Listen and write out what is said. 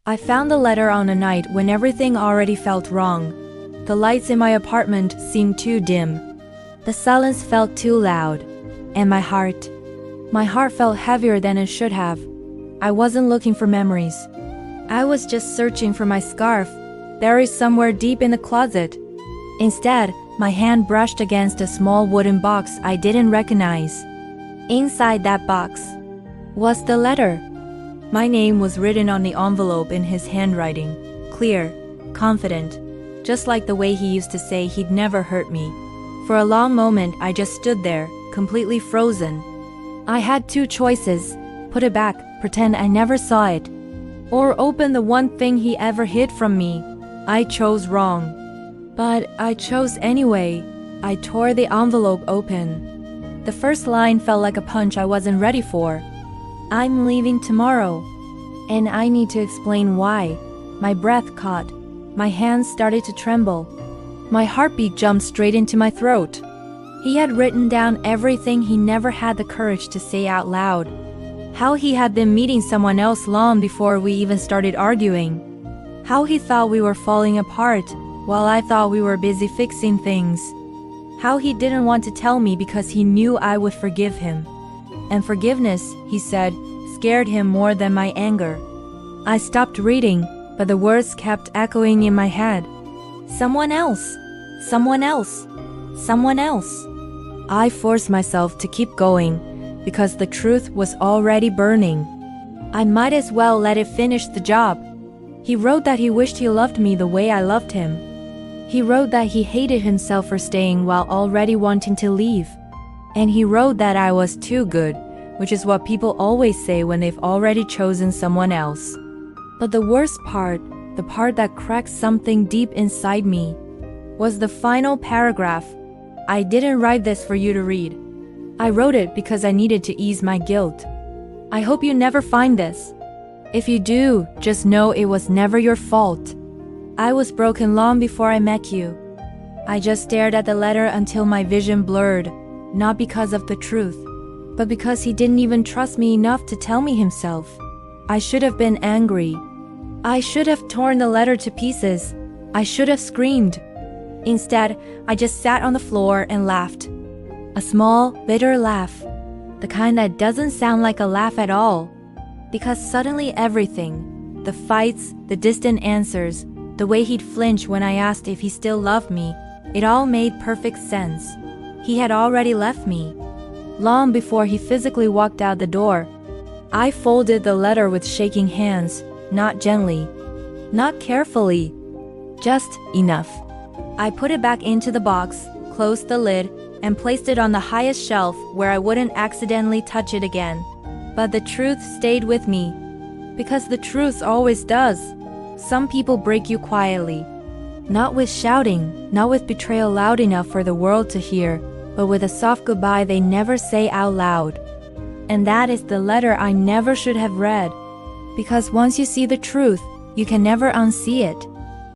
I found the letter on a night when everything already felt wrong. The lights in my apartment seemed too dim. The silence felt too loud. And my heart felt heavier than it should have. I wasn't looking for memories. I was just searching for my scarf, buried somewhere deep in the closet. Instead, my hand brushed against a small wooden box I didn't recognize. Inside that box was the letter. My name was written on the envelope in his handwriting, clear, confident, just like the way he used to say he'd never hurt me. For a long moment, I just stood there, completely frozen. I had two choices: put it back, pretend I never saw it, or open the one thing he ever hid from me. I chose wrong. But I chose anyway. I tore the envelope open. The first line felt like a punch I wasn't ready for. I'm leaving tomorrow. And I need to explain why. My breath caught. My hands started to tremble. My heartbeat jumped straight into my throat. He had written down everything he never had the courage to say out loud. How he had been meeting someone else long before we even started arguing. How he thought we were falling apart, while I thought we were busy fixing things. How he didn't want to tell me because he knew I would forgive him. And forgiveness, he said, scared him more than my anger. I stopped reading, but the words kept echoing in my head. Someone else. Someone else. Someone else. I forced myself to keep going, because the truth was already burning. I might as well let it finish the job. He wrote that he wished he loved me the way I loved him. He wrote that he hated himself for staying while already wanting to leave. And he wrote that I was too good, which is what people always say when they've already chosen someone else. But the worst part, the part that cracked something deep inside me, was the final paragraph. I didn't write this for you to read. I wrote it because I needed to ease my guilt. I hope you never find this. If you do, just know it was never your fault. I was broken long before I met you. I just stared at the letter until my vision blurred, not because of the truth, but because he didn't even trust me enough to tell me himself. I should have been angry. I should have torn the letter to pieces. I should have screamed. Instead, I just sat on the floor and laughed. A small, bitter laugh. The kind that doesn't sound like a laugh at all. Because suddenly everything, the fights, the distant answers, the way he'd flinch when I asked if he still loved me, it all made perfect sense. He had already left me. Long before he physically walked out the door. I folded the letter with shaking hands, not gently, not carefully, just enough. I put it back into the box, closed the lid, and placed it on the highest shelf where I wouldn't accidentally touch it again. But the truth stayed with me. Because the truth always does. Some people break you quietly. Not with shouting, not with betrayal loud enough for the world to hear, but with a soft goodbye they never say out loud. And that is the letter I never should have read. Because once you see the truth, you can never unsee it.